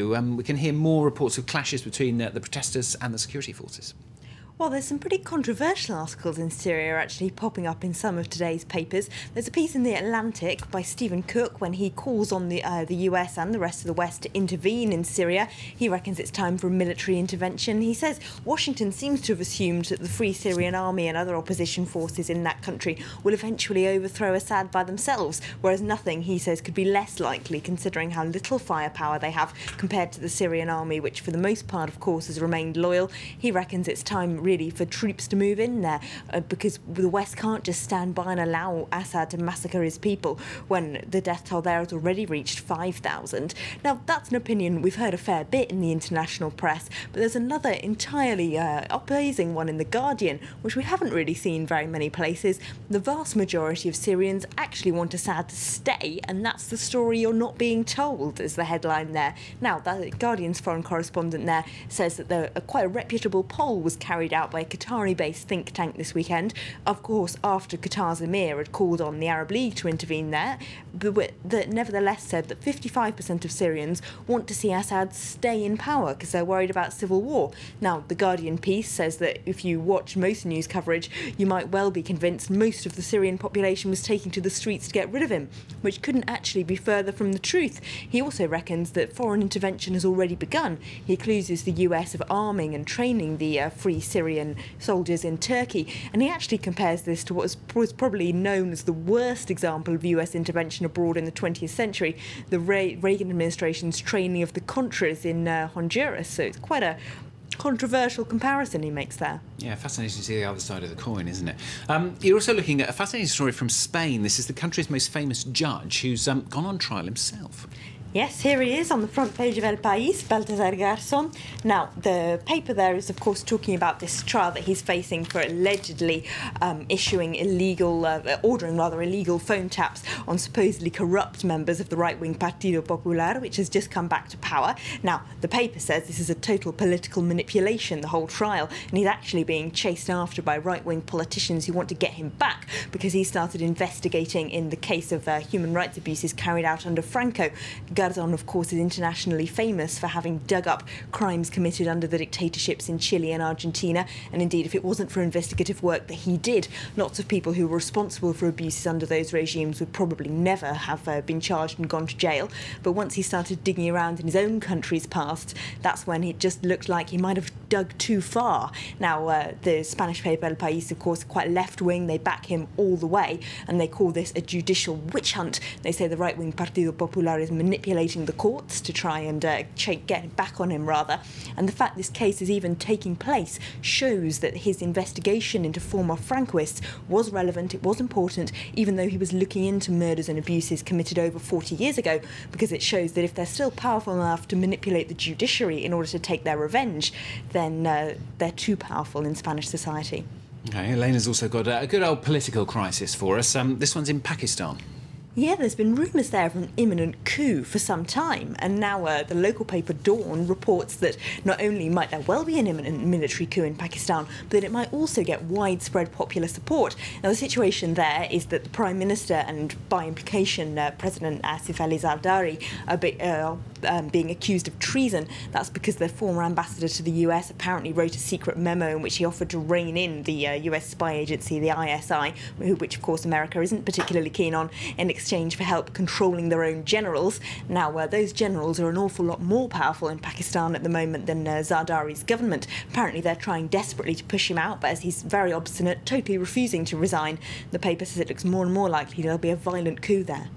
We can hear more reports of clashes between the protesters and the security forces. Well, there's some pretty controversial articles in Syria actually popping up in some of today's papers. There's a piece in The Atlantic by Stephen Cook when he calls on the US and the rest of the West to intervene in Syria. He reckons it's time for a military intervention. He says Washington seems to have assumed that the Free Syrian Army and other opposition forces in that country will eventually overthrow Assad by themselves, whereas nothing, he says, could be less likely considering how little firepower they have compared to the Syrian army, which for the most part, of course, has remained loyal. He reckons it's time really for troops to move in there because the West can't just stand by and allow Assad to massacre his people when the death toll there has already reached 5,000. Now, that's an opinion we've heard a fair bit in the international press, but there's another entirely opposing one in The Guardian, which we haven't really seen very many places. The vast majority of Syrians actually want Assad to stay, and that's the story you're not being told, is the headline there. Now, the Guardian's foreign correspondent there says that quite a reputable poll was carried out by a Qatari-based think tank this weekend, of course after Qatar's emir had called on the Arab League to intervene there, but that nevertheless said that 55% of Syrians want to see Assad stay in power because they're worried about civil war. Now, the Guardian piece says that if you watch most news coverage, you might well be convinced most of the Syrian population was taking to the streets to get rid of him, which couldn't actually be further from the truth. He also reckons that foreign intervention has already begun. He accuses the US of arming and training the Free Syrian soldiers in Turkey, and he actually compares this to what was probably known as the worst example of US intervention abroad in the 20th century, the Reagan administration's training of the Contras in Honduras. So it's quite a controversial comparison he makes there. Yeah, fascinating to see the other side of the coin, isn't it? You're also looking at a fascinating story from Spain. This is the country's most famous judge who's gone on trial himself. Yes, here he is on the front page of El País, Baltasar Garzón. Now, the paper there is, of course, talking about this trial that he's facing for allegedly ordering illegal phone taps on supposedly corrupt members of the right-wing Partido Popular, which has just come back to power. Now, the paper says this is a total political manipulation, the whole trial, and he's actually being chased after by right-wing politicians who want to get him back because he started investigating in the case of human rights abuses carried out under Franco. Garzón, of course, is internationally famous for having dug up crimes committed under the dictatorships in Chile and Argentina, and indeed, if it wasn't for investigative work that he did, lots of people who were responsible for abuses under those regimes would probably never have been charged and gone to jail. But once he started digging around in his own country's past, that's when it just looked like he might have dug too far. Now, the Spanish paper El País, of course, quite left-wing. They back him all the way, and they call this a judicial witch hunt. They say the right-wing Partido Popular is manipulating the courts to try and get back on him, rather. And the fact this case is even taking place shows that his investigation into former Francoists was relevant, it was important, even though he was looking into murders and abuses committed over 40 years ago, because it shows that if they're still powerful enough to manipulate the judiciary in order to take their revenge, then they're too powerful in Spanish society. OK, Elena's also got a good old political crisis for us. This one's in Pakistan. Yeah, there's been rumours there of an imminent coup for some time, and now the local paper Dawn reports that not only might there well be an imminent military coup in Pakistan, but that it might also get widespread popular support. Now, the situation there is that the Prime Minister and, by implication, President Asif Ali Zardari are being accused of treason. That's because their former ambassador to the US apparently wrote a secret memo in which he offered to rein in the US spy agency, the ISI, which, of course, America isn't particularly keen on, in exchange for help controlling their own generals. Now, those generals are an awful lot more powerful in Pakistan at the moment than Zardari's government. Apparently, they're trying desperately to push him out, but as he's very obstinate, totally refusing to resign, the paper says it looks more and more likely there'll be a violent coup there.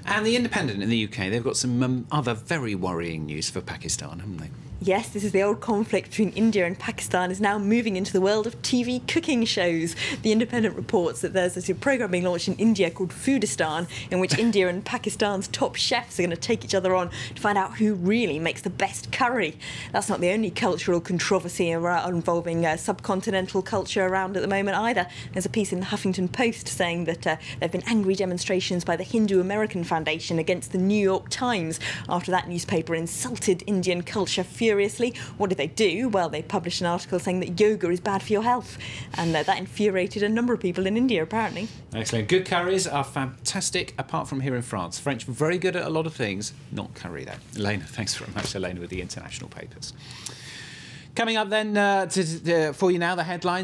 And The Independent in the UK, they've got some other very worrying news for Pakistan, haven't they? Yes, this is the old conflict between India and Pakistan is now moving into the world of TV cooking shows. The Independent reports that there's a programme being launched in India called Foodistan, in which India and Pakistan's top chefs are going to take each other on to find out who really makes the best curry. That's not the only cultural controversy involving subcontinental culture around at the moment either. There's a piece in the Huffington Post saying that there have been angry demonstrations by the Hindu American Foundation against the New York Times after that newspaper insulted Indian culture furiously furiously. What did they do? Well, they published an article saying that yoga is bad for your health, and that infuriated a number of people in India, apparently. Excellent. Good curries are fantastic, apart from here in France. French, very good at a lot of things, not curry, though. Elena, thanks very much, Elena, with the international papers. Coming up then, for you now, the headlines.